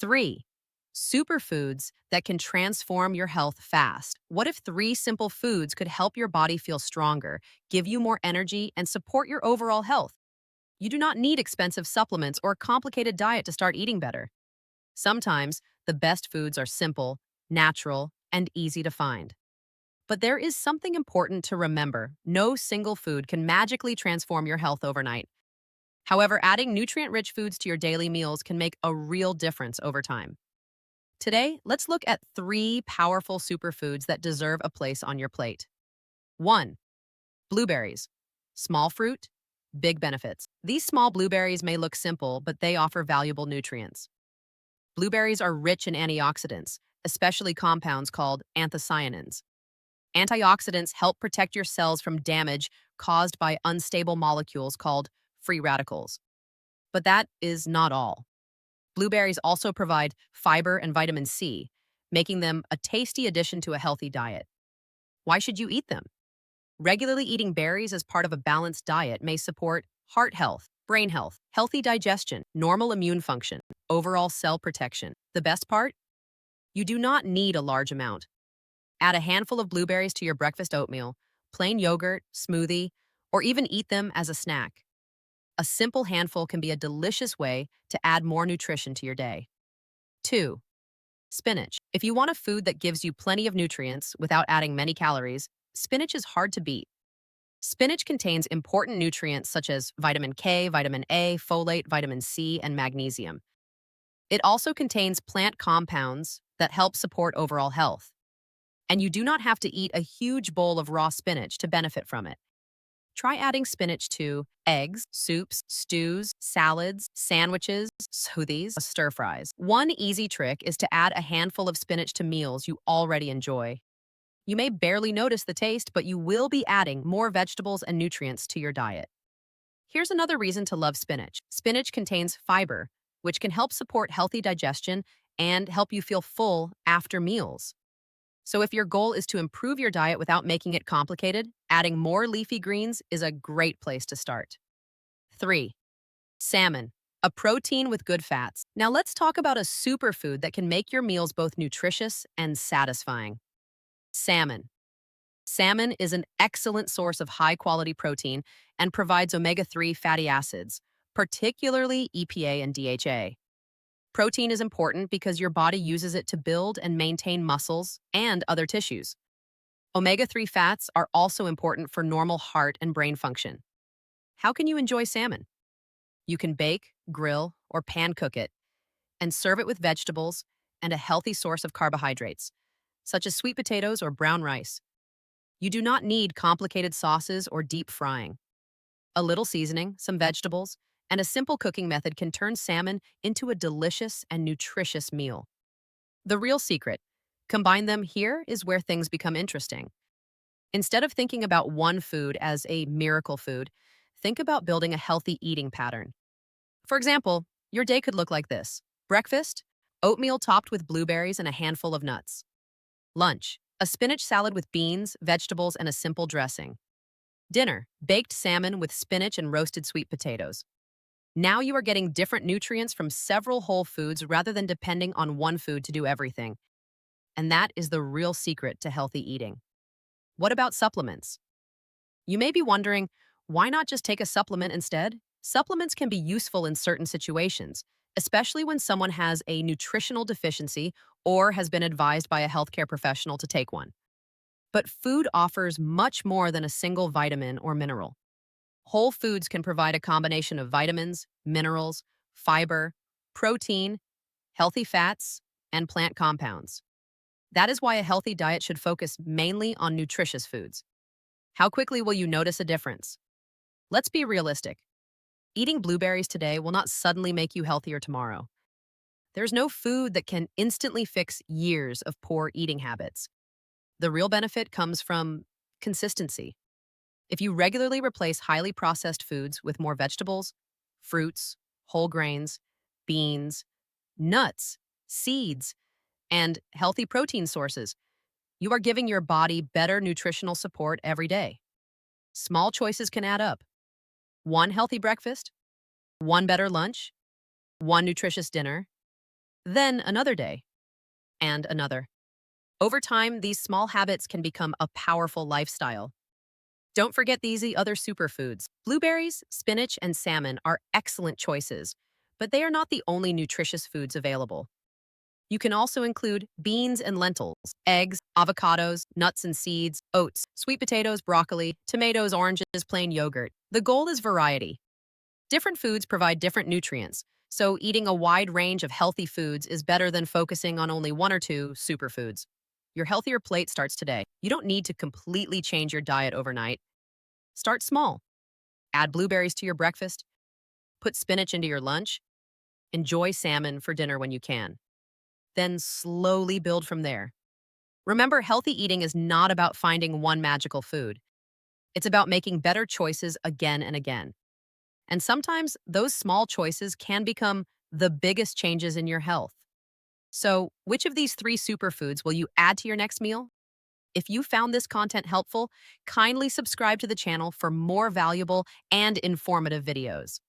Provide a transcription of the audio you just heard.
3. Superfoods that can transform your health fast. What if 3 simple foods could help your body feel stronger, give you more energy, and support your overall health? You do not need expensive supplements or a complicated diet to start eating better. Sometimes, the best foods are simple, natural, and easy to find. But there is something important to remember. No single food can magically transform your health overnight. However, adding nutrient-rich foods to your daily meals can make a real difference over time. Today, let's look at 3 powerful superfoods that deserve a place on your plate. 1. Blueberries. Small fruit, big benefits. These small blueberries may look simple, but they offer valuable nutrients. Blueberries are rich in antioxidants, especially compounds called anthocyanins. Antioxidants help protect your cells from damage caused by unstable molecules called free radicals. But that is not all. Blueberries also provide fiber and vitamin C, making them a tasty addition to a healthy diet. Why should you eat them? Regularly eating berries as part of a balanced diet may support heart health, brain health, healthy digestion, normal immune function, overall cell protection. The best part? You do not need a large amount. Add a handful of blueberries to your breakfast oatmeal, plain yogurt, smoothie, or even eat them as a snack. A simple handful can be a delicious way to add more nutrition to your day. 2. Spinach. If you want a food that gives you plenty of nutrients without adding many calories, spinach is hard to beat. Spinach contains important nutrients such as vitamin K, vitamin A, folate, vitamin C, and magnesium. It also contains plant compounds that help support overall health. And you do not have to eat a huge bowl of raw spinach to benefit from it. Try adding spinach to eggs, soups, stews, salads, sandwiches, smoothies, stir fries. One easy trick is to add a handful of spinach to meals you already enjoy. You may barely notice the taste, but you will be adding more vegetables and nutrients to your diet. Here's another reason to love spinach. Spinach contains fiber, which can help support healthy digestion and help you feel full after meals. So if your goal is to improve your diet without making it complicated, adding more leafy greens is a great place to start. 3. Salmon, a protein with good fats. Now let's talk about a superfood that can make your meals both nutritious and satisfying. Salmon. Salmon is an excellent source of high-quality protein and provides omega-3 fatty acids, particularly EPA and DHA. Protein is important because your body uses it to build and maintain muscles and other tissues. Omega-3 fats are also important for normal heart and brain function. How can you enjoy salmon? You can bake, grill, or pan cook it, and serve it with vegetables and a healthy source of carbohydrates, such as sweet potatoes or brown rice. You do not need complicated sauces or deep frying. A little seasoning, some vegetables, and a simple cooking method can turn salmon into a delicious and nutritious meal. The real secret: combine them. Here is where things become interesting. Instead of thinking about one food as a miracle food, think about building a healthy eating pattern. For example, your day could look like this. Breakfast: oatmeal topped with blueberries and a handful of nuts. Lunch: a spinach salad with beans, vegetables, and a simple dressing. Dinner: baked salmon with spinach and roasted sweet potatoes. Now you are getting different nutrients from several whole foods rather than depending on one food to do everything. And that is the real secret to healthy eating. What about supplements? You may be wondering, why not just take a supplement instead? Supplements can be useful in certain situations, especially when someone has a nutritional deficiency or has been advised by a healthcare professional to take one. But food offers much more than a single vitamin or mineral. Whole foods can provide a combination of vitamins, minerals, fiber, protein, healthy fats, and plant compounds. That is why a healthy diet should focus mainly on nutritious foods. How quickly will you notice a difference? Let's be realistic. Eating blueberries today will not suddenly make you healthier tomorrow. There's no food that can instantly fix years of poor eating habits. The real benefit comes from consistency. If you regularly replace highly processed foods with more vegetables, fruits, whole grains, beans, nuts, seeds, and healthy protein sources, you are giving your body better nutritional support every day. Small choices can add up. One healthy breakfast, one better lunch, one nutritious dinner, Then another day, and another. Over time, these small habits can become a powerful lifestyle. Don't forget these other superfoods. Blueberries, spinach, and salmon are excellent choices, but they are not the only nutritious foods available. You can also include beans and lentils, eggs, avocados, nuts and seeds, oats, sweet potatoes, broccoli, tomatoes, oranges, plain yogurt. The goal is variety. Different foods provide different nutrients, so eating a wide range of healthy foods is better than focusing on only one or two superfoods. Your healthier plate starts today. You don't need to completely change your diet overnight. Start small. Add blueberries to your breakfast, put spinach into your lunch, enjoy salmon for dinner when you can. Then slowly build from there. Remember, healthy eating is not about finding one magical food. It's about making better choices again and again. And sometimes those small choices can become the biggest changes in your health. So, which of these three superfoods will you add to your next meal? If you found this content helpful, kindly subscribe to the channel for more valuable and informative videos.